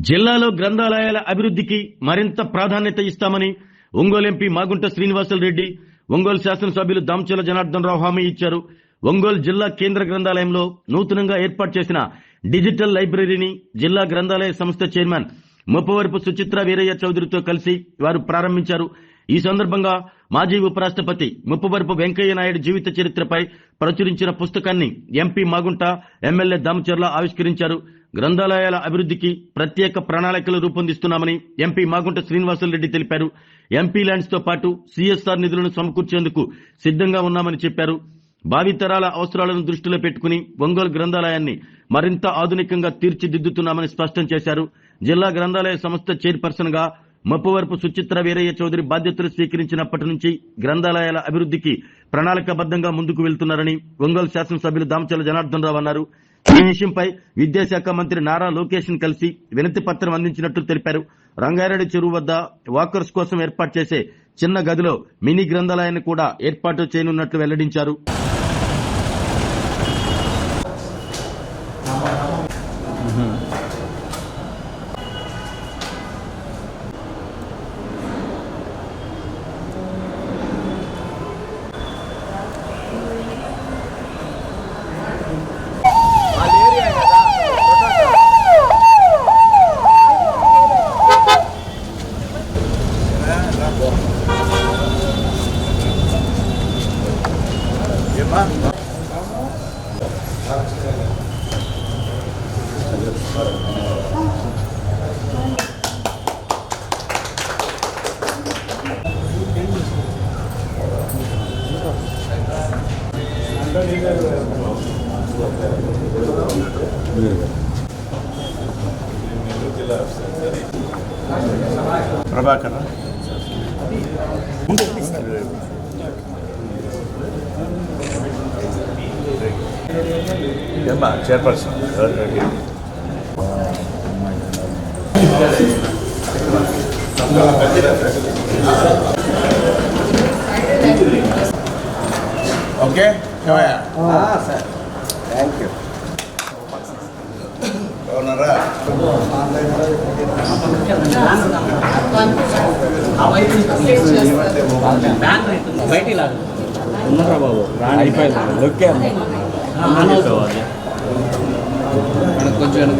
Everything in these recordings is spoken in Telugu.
జిల్లాలో గ్రంథాలయాల అభివృద్ధికి మరింత ప్రాధాన్యత ఇస్తామని ఒంగోలు ఎంపీ మాగుంట శ్రీనివాసులు, ఒంగోలు శాసనసభ్యులు దామచర్ల జనార్దన్ రావు హామీ ఇచ్చారు. ఒంగోలు జిల్లా కేంద్ర గ్రంథాలయంలో నూతనంగా ఏర్పాటు చేసిన డిజిటల్ లైబ్రరీని జిల్లా గ్రంథాలయ సంస్థ చైర్మన్ ముప్పవరపు సుచిత్ర వీరయ్య చౌదరితో కలిసి వారు ప్రారంభించారు. ఈ సందర్భంగా మాజీ ఉపరాష్ట్రపతి ముప్పవరపు వెంకయ్య నాయుడు జీవిత చరిత్రపై ప్రచురించిన పుస్తకాన్ని ఎంపీ మాగుంట, ఎమ్మెల్యే దామచర్ల ఆవిష్కరించారు. గ్రంథాలయాల అభివృద్ధికి ప్రత్యేక ప్రణాళికలు రూపొందిస్తున్నామని ఎంపీ మాగుంట శ్రీనివాసులు తెలిపారు. ఎంపీ ల్యాండ్స్ తో పాటు సిఎస్ఆర్ నిధులను సమకూర్చేందుకు సిద్ధంగా ఉన్నామని చెప్పారు. భావితరాల అవసరాలను దృష్టిలో పెట్టుకుని ఒంగోలు గ్రంథాలయాన్ని మరింత ఆధునికంగా తీర్చిదిద్దుతున్నామని స్పష్టం చేశారు. జిల్లా గ్రంథాలయ సంస్థ చైర్పర్సన్ గా ముప్పవరపు సుచిత్ర వీరయ్య చౌదరి బాధ్యతలు స్వీకరించినప్పటి నుంచి గ్రంథాలయాల అభివృద్ధికి ప్రణాళికాబద్దంగా ముందుకు వెళ్తున్నారని ఒంగోలు శాసనసభ్యులు దామచర్ల జనార్దన్ రావు అన్నారు. ఈ విషయంపై విద్యాశాఖ మంత్రి నారా లోకేష్ ను కలిసి వినతి పత్రం అందించినట్లు తెలిపారు. రంగారెడ్డి చెరువు వద్ద వాకర్స్ కోసం ఏర్పాటు చేసే చిన్న గదిలో మినీ గ్రంథాలయాన్ని కూడా ఏర్పాటు చేయనున్నట్లు వెల్లడించారు. Prabhakar chairperson okay sir, thank you. గవర్నరా బయటికి లాగా ఉన్నారా బాబు, అయిపోయింది. ఓకే కొంచెం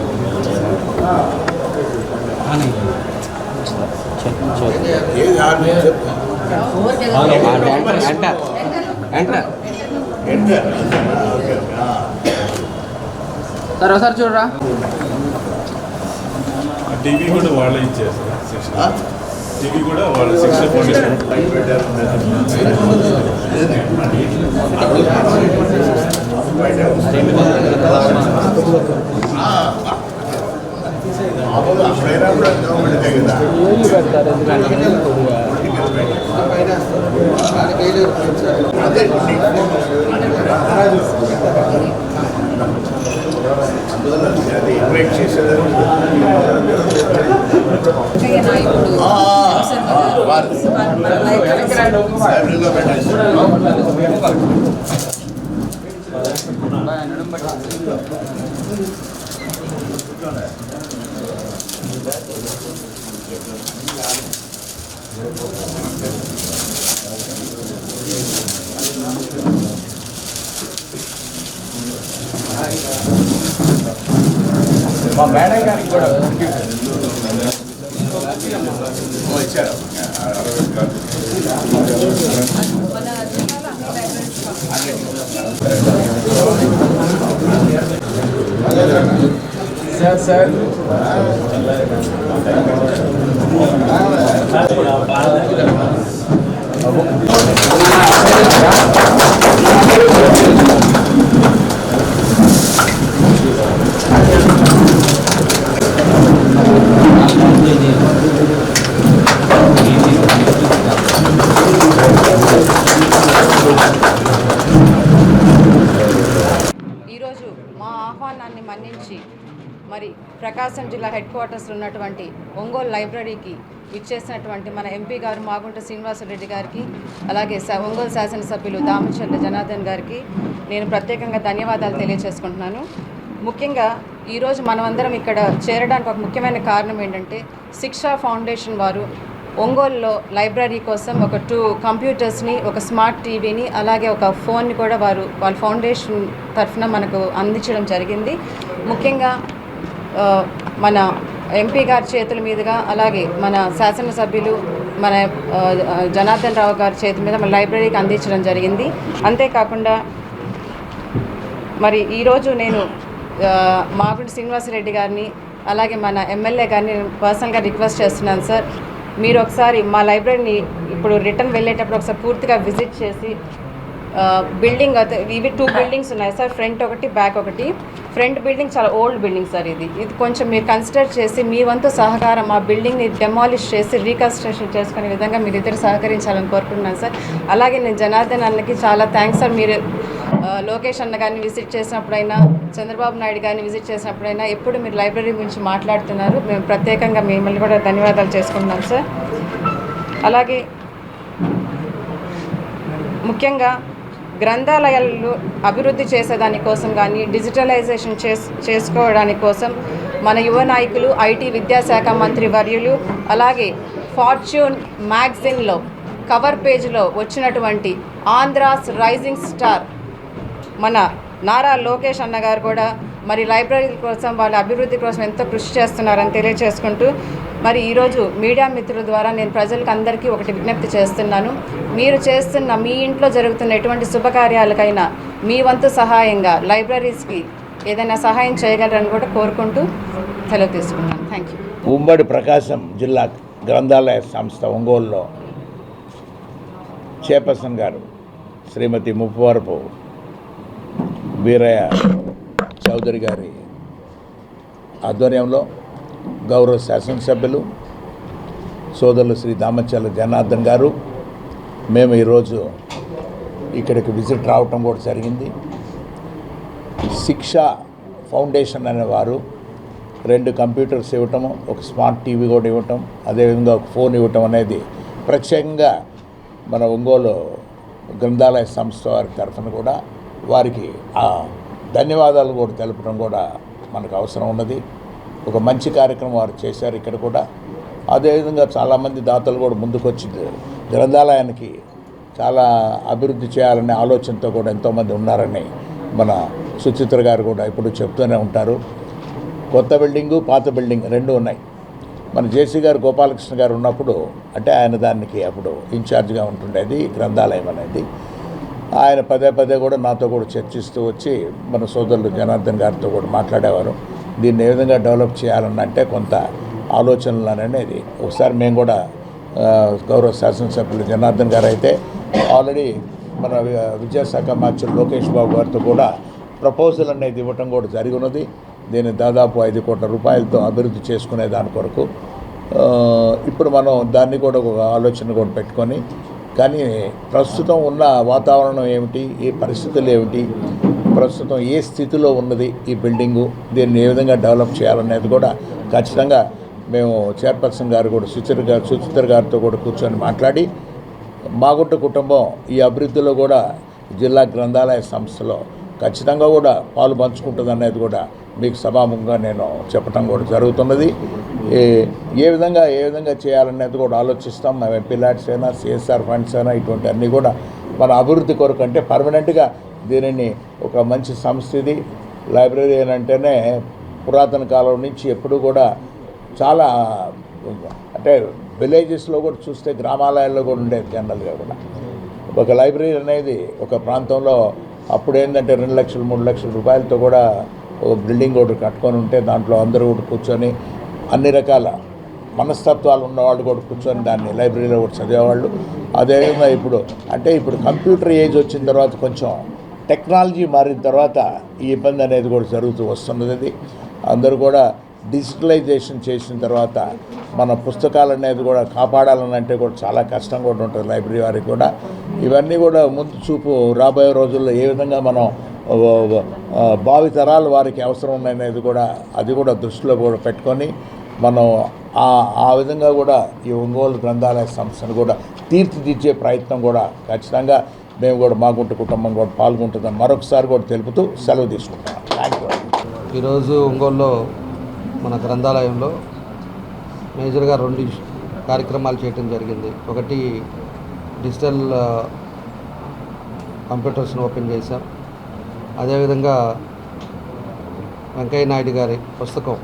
సార్ ఒకసారి చూడరా. టీవీ కూడా వాళ్ళే ఇచ్చారు సార్, టీవీ కూడా వాళ్ళ శిక్షణ ఫౌండేషన్ మా మేడం గారికి కూడా ఇచ్చారు. సార్ ఈరోజు మా ఆహ్వానాన్ని మన్నించి మరి ప్రకాశం జిల్లా హెడ్ క్వార్టర్స్ ఉన్నటువంటి ఒంగోలు లైబ్రరీకి విచ్చేసినటువంటి మన ఎంపీ గారు మాగుంట శ్రీనివాసులు గారికి, అలాగే ఒంగోలు శాసనసభ్యులు దామచర్ల జనార్దన్ గారికి నేను ప్రత్యేకంగా ధన్యవాదాలు తెలియజేసుకుంటున్నాను. ముఖ్యంగా ఈరోజు మనమందరం ఇక్కడ చేరడానికి ఒక ముఖ్యమైన కారణం ఏంటంటే శిక్షా ఫౌండేషన్ వారు ఒంగోలులో లైబ్రరీ కోసం ఒక 2 కంప్యూటర్స్ని, ఒక స్మార్ట్ టీవీని, అలాగే ఒక ఫోన్ని కూడా వాళ్ళ ఫౌండేషన్ తరఫున మనకు అందించడం జరిగింది. ముఖ్యంగా మన ఎంపీ గారి చేతుల మీదుగా, అలాగే మన శాసనసభ్యులు మన జనార్దన్ రావు గారి చేతుల మీద మన లైబ్రరీకి అందించడం జరిగింది. అంతేకాకుండా మరి ఈరోజు నేను మాగుంట శ్రీనివాసరెడ్డి గారిని, అలాగే మన ఎమ్మెల్యే గారిని పర్సనల్గా రిక్వెస్ట్ చేస్తున్నాను సార్, మీరు ఒకసారి మా లైబ్రరీని ఇప్పుడు రిటర్న్ వెళ్ళేటప్పుడు ఒకసారి పూర్తిగా విజిట్ చేసి బిల్డింగ్ ఇవి 2 బిల్డింగ్స్ ఉన్నాయి సార్, ఫ్రంట్ ఒకటి, బ్యాక్ ఒకటి. ఫ్రంట్ బిల్డింగ్ చాలా ఓల్డ్ బిల్డింగ్ సార్, ఇది కొంచెం మీరు కన్సిడర్ చేసి మీ వంతు సహకారం ఆ బిల్డింగ్ని డెమాలిష్ చేసి రీకన్స్ట్రక్షన్ చేసుకునే విధంగా మీరు ఇద్దరు సహకరించాలని కోరుకుంటున్నాను సార్. అలాగే నేను జనార్దన్ అన్నకి చాలా థ్యాంక్స్ సార్, మీరు లోకేష్ అన్న గారిని విజిట్ చేసినప్పుడైనా, చంద్రబాబు నాయుడు గారిని విజిట్ చేసినప్పుడైనా ఎప్పుడు మీరు లైబ్రరీ గురించి మాట్లాడుతున్నారు. మేము ప్రత్యేకంగా మిమ్మల్ని కూడా ధన్యవాదాలు చేసుకుంటున్నాం సార్. అలాగే ముఖ్యంగా గ్రంథాలయాలు అభివృద్ధి చేసేదానికోసం కానీ, డిజిటలైజేషన్ చేసుకోవడానికి కోసం మన యువ నాయకులు, ఐటీ విద్యాశాఖ మంత్రి వర్యులు, అలాగే ఫార్చ్యూన్ మ్యాగజైన్లో కవర్ పేజ్లో వచ్చినటువంటి ఆంధ్రాస్ రైజింగ్ స్టార్ మన నారా లోకేష్ అన్న గారు కూడా మరి లైబ్రరీ కోసం, వాళ్ళ అభివృద్ధి కోసం ఎంతో కృషి చేస్తున్నారని తెలియజేసుకుంటూ, మరి ఈరోజు మీడియా మిత్రుల ద్వారా నేను ప్రజలకు అందరికీ ఒకటి విజ్ఞప్తి చేస్తున్నాను. మీరు చేస్తున్న మీ ఇంట్లో జరుగుతున్న ఎటువంటి శుభకార్యాలకైనా మీ వంతు సహాయంగా లైబ్రరీస్కి ఏదైనా సహాయం చేయగలరని కూడా కోరుకుంటూ సెలవు తీసుకున్నాను. Thank you. ఉమ్మడి ప్రకాశం జిల్లా గ్రంథాలయ సంస్థ ఒంగోలులో చైర్పర్సన్ గారు శ్రీమతి ముప్పవరపు వీరయ్య చౌదరి గారి ఆధ్వర్యంలో గౌరవ శాసనసభ్యులు సోదరులు శ్రీ దామచర్ల జనార్దన్ గారు, మేము ఈరోజు ఇక్కడికి విజిట్ రావటం కూడా జరిగింది. శిక్షా ఫౌండేషన్ అనేవారు 2 కంప్యూటర్స్ ఇవ్వటము, ఒక స్మార్ట్ టీవీ కూడా ఇవ్వటం, అదేవిధంగా ఒక ఫోన్ ఇవ్వటం అనేది ప్రత్యేకంగా మన ఒంగోలు గ్రంథాలయ సంస్థ వారి తరఫున కూడా వారికి ఆ ధన్యవాదాలు కూడా తెలపడం కూడా మనకు అవసరం ఉన్నది. ఒక మంచి కార్యక్రమం వారు చేశారు ఇక్కడ కూడా. అదేవిధంగా చాలామంది దాతలు కూడా ముందుకొచ్చి గ్రంథాలయానికి చాలా అభివృద్ధి చేయాలనే ఆలోచనతో కూడా ఎంతోమంది ఉన్నారని మన సుచిత్ర గారు కూడా ఇప్పుడు చెప్తూనే ఉంటారు. కొత్త బిల్డింగు, పాత బిల్డింగ్ 2 ఉన్నాయి. మన జేసీ గారు గోపాలకృష్ణ గారు ఉన్నప్పుడు, అంటే ఆయన దానికి అప్పుడు ఇన్ఛార్జ్గా ఉంటుండేది గ్రంథాలయం అనేది. ఆయన పదే కూడా నాతో కూడా చర్చిస్తూ వచ్చి మన సోదరులు జనార్దన్ గారితో కూడా మాట్లాడేవారు. దీన్ని ఏ విధంగా డెవలప్ చేయాలనంటే కొంత ఆలోచనలు అనేది ఒకసారి మేము కూడా గౌరవ శాసనసభ్యులు జనార్దన్ గారు అయితే ఆల్రెడీ మన విద్యాశాఖ మంత్రి లోకేష్ బాబు గారితో కూడా ప్రపోజల్ అనేది ఇవ్వటం కూడా జరిగి ఉన్నది. దీన్ని దాదాపు 5 కోట్ల రూపాయలతో అభివృద్ధి చేసుకునే దాని కొరకు ఇప్పుడు మనం దాన్ని కూడా ఒక ఆలోచన కూడా పెట్టుకొని, కానీ ప్రస్తుతం ఉన్న వాతావరణం ఏమిటి, ఈ పరిస్థితులు ఏమిటి, ప్రస్తుతం ఏ స్థితిలో ఉన్నది ఈ బిల్డింగు, దీన్ని ఏ విధంగా డెవలప్ చేయాలనేది కూడా ఖచ్చితంగా మేము చైర్పర్సన్ గారు కూడా సుచిత్ర గారితో కూడా కూర్చొని మాట్లాడి, మాగుంట కుటుంబం ఈ అభివృద్ధిలో కూడా జిల్లా గ్రంథాలయ సంస్థలో ఖచ్చితంగా కూడా పాలు పంచుకుంటుంది అనేది కూడా మీకు సభాముఖంగా నేను చెప్పడం కూడా జరుగుతున్నది. ఏ విధంగా చేయాలనేది కూడా ఆలోచిస్తాం. మేము ఎంపీ ల్యాడ్స్ అయినా, సిఎస్ఆర్ ఫండ్స్ అయినా, ఇటువంటి అన్నీ కూడా మన అభివృద్ధి కొరకు, అంటే పర్మనెంట్గా దీనిని ఒక మంచి సంస్థ ఇది. లైబ్రరీ అని అంటేనే పురాతన కాలం నుంచి ఎప్పుడు కూడా చాలా, అంటే విలేజెస్లో కూడా చూస్తే గ్రామాలయాల్లో కూడా ఉండేది జనరల్గా కూడా. ఒక లైబ్రరీ అనేది ఒక ప్రాంతంలో అప్పుడు ఏంటంటే 2 లక్షలు 3 లక్షల రూపాయలతో కూడా ఒక బిల్డింగ్ ఒకటి కట్టుకొని ఉంటే దాంట్లో అందరూ కూడా కూర్చొని అన్ని రకాల మనస్తత్వాలు ఉన్నవాళ్ళు కూడా కూర్చొని దాన్ని లైబ్రరీలో కూడా చదివేవాళ్ళు. అదేవిధంగా ఇప్పుడు కంప్యూటర్ ఏజ్ వచ్చిన తర్వాత, కొంచెం టెక్నాలజీ మారిన తర్వాత ఈ ఇబ్బంది అనేది కూడా జరుగుతూ వస్తున్నది. అందరూ కూడా డిజిటలైజేషన్ చేసిన తర్వాత మన పుస్తకాలు అనేది కూడా కాపాడాలని అంటే కూడా చాలా కష్టం కూడా ఉంటుంది లైబ్రరీ వారికి కూడా. ఇవన్నీ కూడా ముందు చూపు రాబోయే రోజుల్లో ఏ విధంగా మనం భావితరాలు వారికి అవసరం ఉన్నాయనేది కూడా, అది కూడా దృష్టిలో కూడా పెట్టుకొని మనం ఆ విధంగా కూడా ఈ ఒంగోలు గ్రంథాలయ సంస్థను కూడా తీర్చిదిద్దే ప్రయత్నం కూడా ఖచ్చితంగా మేము కూడా మాగుంట కుటుంబం కూడా పాల్గొంటుందని మరొకసారి కూడా తెలుపుతూ సెలవు తీసుకుంటాం. Thank you. ఈరోజు ఒంగోలులో మన గ్రంథాలయంలో మేజర్గా 2 కార్యక్రమాలు చేయడం జరిగింది. ఒకటి డిజిటల్ కంప్యూటర్స్ని ఓపెన్ చేశాం. అదేవిధంగా వెంకయ్య నాయుడు గారి పుస్తకం,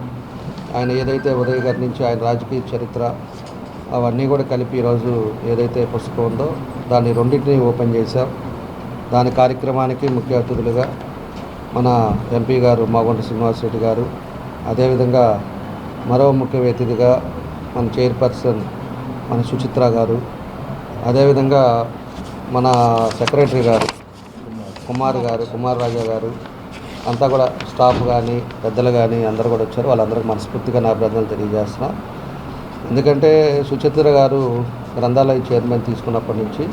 ఆయన ఏదైతే ఉదయ్ గారి నుంచి ఆయన రాజకీయ చరిత్ర అవన్నీ కూడా కలిపి ఈరోజు ఏదైతే పుస్తకం ఉందో దాన్ని 2టిని ఓపెన్ చేశాం. దాని కార్యక్రమానికి ముఖ్య అతిథులుగా మన ఎంపీ గారు మాగుంట శ్రీనివాసరెడ్డి గారు, అదేవిధంగా మరో ముఖ్య అతిథిగా మన చైర్పర్సన్ మన సుచిత్ర గారు, అదేవిధంగా మన సెక్రటరీ గారు కుమార్ రాజా గారు అంతా కూడా స్టాఫ్ కానీ పెద్దలు కానీ అందరూ కూడా వచ్చారు. వాళ్ళందరికీ మనస్ఫూర్తిగా నా అభినందనలు తెలియజేస్తున్నా. ఎందుకంటే సుచిత్ర గారు గ్రంథాలయ చైర్మన్ తీసుకున్నప్పటి నుంచి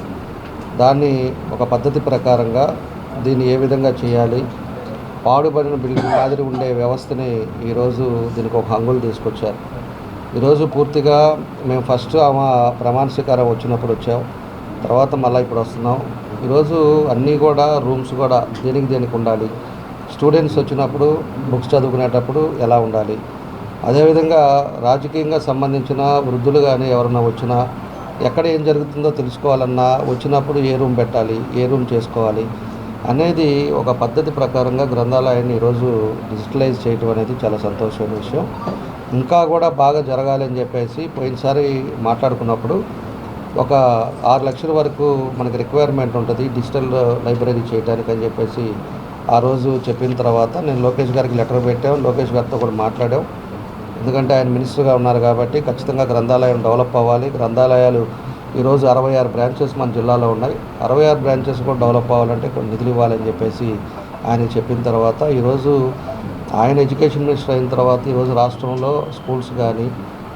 దాన్ని ఒక పద్ధతి ప్రకారంగా దీన్ని ఏ విధంగా చేయాలి, పాడుబడిన బిల్డింగ్ మాదిరి ఉండే వ్యవస్థని ఈరోజు దీనికి ఒక హంగులు తీసుకొచ్చారు. ఈరోజు పూర్తిగా మేము ఫస్ట్ ఆమె ప్రమాణ స్వీకారం వచ్చినప్పుడు వచ్చాం, తర్వాత మళ్ళీ ఇప్పుడు వస్తున్నాం. ఈరోజు అన్నీ కూడా రూమ్స్ కూడా దేనికి ఉండాలి, స్టూడెంట్స్ వచ్చినప్పుడు బుక్స్ చదువుకునేటప్పుడు ఎలా ఉండాలి, అదేవిధంగా రాజకీయంగా సంబంధించిన వృద్ధులు కానీ ఎవరన్నా వచ్చినా ఎక్కడ ఏం జరుగుతుందో తెలుసుకోవాలన్నా వచ్చినప్పుడు ఏ రూమ్ పెట్టాలి, ఏ రూమ్ చేసుకోవాలి అనేది ఒక పద్ధతి ప్రకారంగా గ్రంథాలయాన్ని ఈరోజు డిజిటలైజ్ చేయడం అనేది చాలా సంతోషమైన విషయం. ఇంకా కూడా బాగా జరగాలి అని చెప్పేసి పోయినసారి మాట్లాడుకున్నప్పుడు ఒక 6 లక్షల వరకు మనకి రిక్వైర్మెంట్ ఉంటుంది డిజిటల్ లైబ్రరీ చేయడానికి అని చెప్పేసి ఆ రోజు చెప్పిన తర్వాత నేను లోకేష్ గారికి లెటర్ పెట్టాం, లోకేష్ గారితో కూడా మాట్లాడాం. ఎందుకంటే ఆయన మినిస్టర్గా ఉన్నారు కాబట్టి ఖచ్చితంగా గ్రంథాలయం డెవలప్ అవ్వాలి. గ్రంథాలయాలు ఈరోజు 66 బ్రాంచెస్ మన జిల్లాలో ఉన్నాయి. 66 బ్రాంచెస్ కూడా డెవలప్ అవ్వాలంటే కొన్ని నిధులు ఇవ్వాలని చెప్పేసి ఆయన చెప్పిన తర్వాత ఈరోజు ఆయన ఎడ్యుకేషన్ మినిస్టర్ అయిన తర్వాత ఈరోజు రాష్ట్రంలో స్కూల్స్ కానీ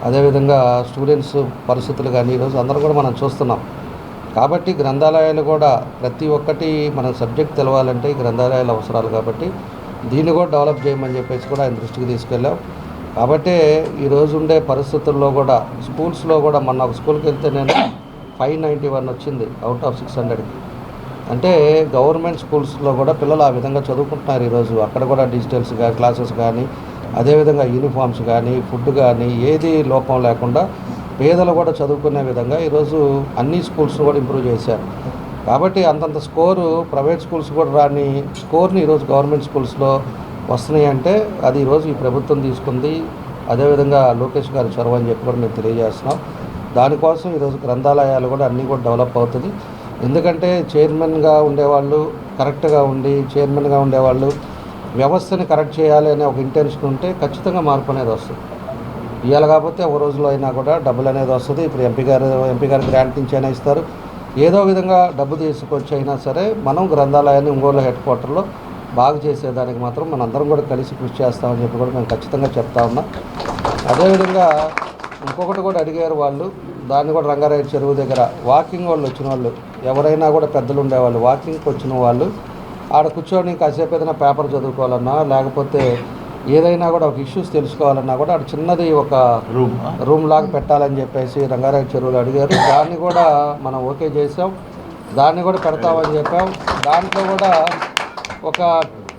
అదేవిధంగా స్టూడెంట్స్ పరిస్థితులు కానీ ఈరోజు అందరూ కూడా మనం చూస్తున్నాం. కాబట్టి గ్రంథాలయాలు కూడా ప్రతి ఒక్కటి మన సబ్జెక్ట్ తెలవాలంటే ఈ గ్రంథాలయాలు అవసరాలు కాబట్టి దీన్ని కూడా డెవలప్ చేయమని చెప్పేసి కూడా ఆయన దృష్టికి తీసుకెళ్ళాం. కాబట్టి ఈరోజు ఉండే పరిస్థితుల్లో కూడా స్కూల్స్లో కూడా మొన్న ఒక స్కూల్కి వెళ్తే నేను 591 వచ్చింది అవుట్ ఆఫ్ 600కి. అంటే గవర్నమెంట్ స్కూల్స్లో కూడా పిల్లలు ఆ విధంగా చదువుకుంటున్నారు ఈరోజు. అక్కడ కూడా డిజిటల్స్ కానీ క్లాసెస్ కానీ అదేవిధంగా యూనిఫామ్స్ కానీ ఫుడ్ కానీ ఏది లోపం లేకుండా పేదలు కూడా చదువుకునే విధంగా ఈరోజు అన్ని స్కూల్స్ కూడా ఇంప్రూవ్ చేశారు. కాబట్టి అంతంత స్కోరు ప్రైవేట్ స్కూల్స్ కూడా రాని స్కోర్ని ఈరోజు గవర్నమెంట్ స్కూల్స్లో వస్తున్నాయి అంటే అది ఈరోజు ఈ ప్రభుత్వం తీసుకుంది. అదేవిధంగా లోకేష్ గారి చొరవ అని చెప్పి కూడా మేము తెలియజేస్తున్నాం. దానికోసం ఈరోజు గ్రంథాలయాలు కూడా అన్నీ కూడా డెవలప్ అవుతుంది. ఎందుకంటే చైర్మన్గా ఉండేవాళ్ళు కరెక్ట్గా ఉండి చైర్మన్గా ఉండేవాళ్ళు వ్యవస్థని కరెక్ట్ చేయాలి అనే ఒక ఇంటెన్షన్ ఉంటే ఖచ్చితంగా మార్పు అనేది వస్తుంది. ఇవాళ కాకపోతే ఒక రోజులో అయినా కూడా డబ్బులు అనేది వస్తుంది. ఇప్పుడు ఎంపీ గారు గ్రాంట్ నుంచి అయినా ఇస్తారు. ఏదో విధంగా డబ్బు తీసుకొచ్చి అయినా సరే మనం గ్రంథాలయాన్ని ఒంగోలు హెడ్ క్వార్టర్లో బాగా చేసేదానికి మాత్రం మనందరం కూడా కలిసి కృషి చేస్తామని చెప్పి కూడా మేము ఖచ్చితంగా చెప్తా ఉన్నాం. అదేవిధంగా ఇంకొకటి కూడా అడిగారు వాళ్ళు, దాన్ని కూడా రంగారాయ చెరువు దగ్గర వాకింగ్ వాళ్ళు వచ్చిన వాళ్ళు ఎవరైనా కూడా పెద్దలు ఉండేవాళ్ళు వాకింగ్కి వచ్చిన వాళ్ళు ఆడ కూర్చొని కాసేపు ఏదైనా పేపర్ చదువుకోవాలన్నా లేకపోతే ఏదైనా కూడా ఒక ఇష్యూస్ తెలుసుకోవాలన్నా కూడా అక్కడ చిన్నది ఒక రూమ్ లాగా పెట్టాలని చెప్పేసి రంగారాయ చెరువులు అడిగారు. దాన్ని కూడా మనం ఓకే చేసాం, దాన్ని కూడా పెడతామని చెప్పాం. దాంట్లో కూడా ఒక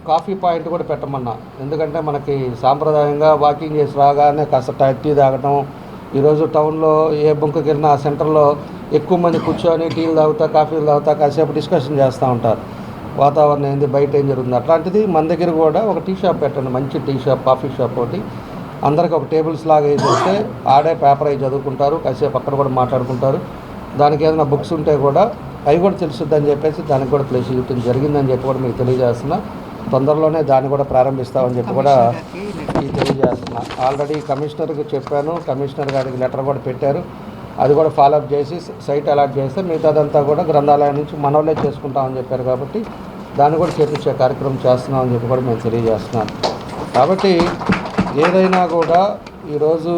కాఫీ పాయింట్ కూడా పెట్టమన్నా. ఎందుకంటే మనకి సాంప్రదాయంగా వాకింగ్ చేసి రాగానే కాస్త టీ తాగటం, ఈరోజు టౌన్లో ఏ బొంకుకి వెళ్ళినా ఆ సెంటర్లో ఎక్కువ మంది కూర్చొని టీలు తాగుతా కాఫీలు తాగుతా కాసేపు డిస్కషన్ చేస్తూ ఉంటారు. వాతావరణం ఏంది, బయట ఏం జరుగుతుంది. అట్లాంటిది మన దగ్గర కూడా ఒక టీ షాప్ పెట్టండి, మంచి టీ షాప్ కాఫీ షాప్ ఒకటి. అందరికి ఒక టేబుల్స్ లాగా వేసేస్తే ఆడే పేపర్ అవి చదువుకుంటారు, కాసేపు అక్కడ కూడా మాట్లాడుకుంటారు. దానికి ఏదైనా బుక్స్ ఉంటే కూడా అవి కూడా తెలుసుద్దని చెప్పేసి దానికి కూడా ప్లేస్ ఇవ్వడం జరిగిందని చెప్పి కూడా మీకు తెలియజేస్తున్నా. తొందరలోనే దాన్ని కూడా ప్రారంభిస్తామని చెప్పి కూడా తెలియజేస్తున్నా. ఆల్రెడీ కమిషనర్కి చెప్పాను, కమిషనర్ గారికి లెటర్ కూడా పెట్టారు. అది కూడా ఫాలోఅప్ చేసి సైట్ అలాట్ చేస్తే మిగతాదంతా కూడా గ్రంథాలయం నుంచి మనోళ్ళే చేసుకుంటామని చెప్పారు. కాబట్టి దాన్ని కూడా చేపించే కార్యక్రమం చేస్తున్నామని చెప్పి కూడా మేము తెలియజేస్తున్నాను. కాబట్టి ఏదైనా కూడా ఈరోజు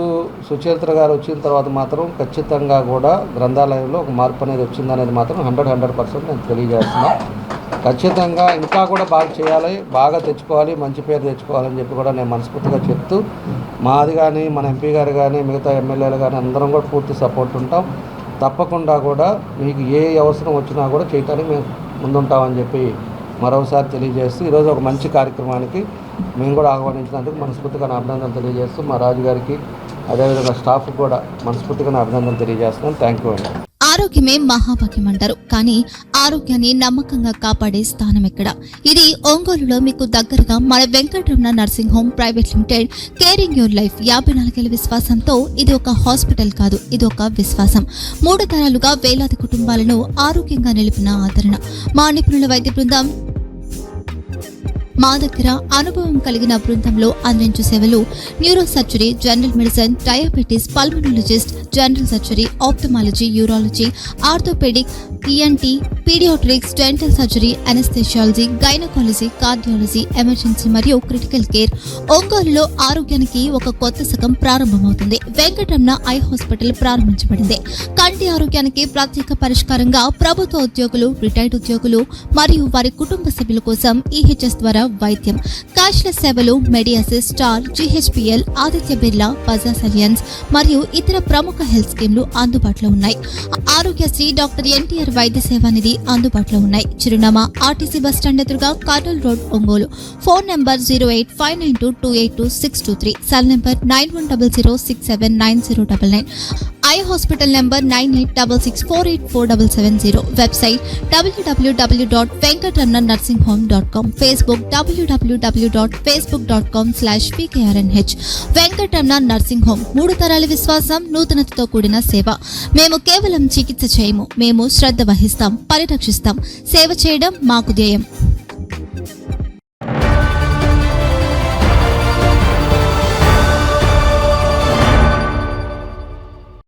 సుచరిత్ర గారు వచ్చిన తర్వాత మాత్రం ఖచ్చితంగా కూడా గ్రంథాలయంలో ఒక మార్పు అనేది వచ్చిందనేది మాత్రం 100% నేను తెలియజేస్తున్నాను. ఖచ్చితంగా ఇంకా కూడా బాగా చేయాలి, బాగా తెచ్చుకోవాలి, మంచి పేరు తెచ్చుకోవాలని చెప్పి కూడా నేను మనస్ఫూర్తిగా చెప్తూ మాది కానీ మన ఎంపీ గారు కానీ మిగతా ఎమ్మెల్యేలు కానీ అందరం కూడా పూర్తి సపోర్ట్ ఉంటాం. తప్పకుండా కూడా మీకు ఏ అవసరం వచ్చినా కూడా చేయడానికి మేము ముందుంటామని చెప్పి మరోసారి తెలియజేస్తూ ఈరోజు ఒక మంచి కార్యక్రమానికి మేము కూడా ఆహ్వానించినందుకు మనస్ఫూర్తిగా నా అభినందనలు తెలియజేస్తూ మా రాజుగారికి అదేవిధంగా స్టాఫ్ కూడా మనస్ఫూర్తిగా నా అభినందనలు తెలియజేస్తున్నాను. థ్యాంక్ యూ అండి. ఆరోగ్యమే మహాభాగ్యం అంటారు, కానీ ఆరోగ్యాన్ని నమ్మకంగా కాపాడే స్థానం ఎక్కడ? ఇది ఒంగోలులో మీకు దగ్గరగా మన Venkataramana nursing home private limited. Caring your life 54 ఏళ్ల విశ్వాసంతో ఇది ఒక హాస్పిటల్ కాదు, ఇది ఒక విశ్వాసం. 3 తరాలుగా వేలాది కుటుంబాలను ఆరోగ్యంగా నిలిపిన ఆదరణ. మా నిపుణుల వైద్య బృందం మా దగ్గర అనుభవం కలిగిన బృందంలో అందించే సేవలు neuro surgery, general medicine, diabetes, pulmonologist, general surgery, ophthalmology, urology, orthopaedic, ENT, paediatrics, dental surgery, anaesthesiology, gynaecology, cardiology, emergency మరియు క్రిటికల్ కేర్. ఒంగోలులో ఆరోగ్యానికి ఒక కొత్త శకం ప్రారంభమవుతుంది. వెంకటరమణ ఐ హాస్పిటల్ ప్రారంభించబడింది. కంటి ఆరోగ్యానికి ప్రత్యేక పరిష్కారంగా ప్రభుత్వ ఉద్యోగులు, రిటైర్డ్ ఉద్యోగులు మరియు వారి కుటుంబ సభ్యుల కోసం EHS ద్వారా వైద్యం, క్యాష్లెస్ సేవలు, Medi Assist, Star, GHPL, Aditya Birla, Bajaj Allianz మరియు ఇతర ప్రముఖ హెల్త్ స్కీమ్లు అందుబాటులో ఉన్నాయి. ఆరోగ్యశ్రీ, డాక్టర్ NTR వైద్య సేవా నిధి అందుబాటులో ఉన్నాయి. చిరునామా RTC బస్ స్టాండ్ ఎదురుగా, Kurnool road, Ongole. Phone number 08592282623, cell number 9100679099, eye hospital number 9866484770, website www.venkatramanarsinghome.com, Facebook www.facebook.com/VKRNH. Venkataramana nursing home, 3 తరాల విశ్వాసం, నూతనతతో కూడిన సేవ. మేము కేవలం చికిత్స చేయము, మేము శ్రద్ధ వహిస్తాం, పరిరక్షిస్తాం. సేవ చేయడం మాకు ధ్యేయం.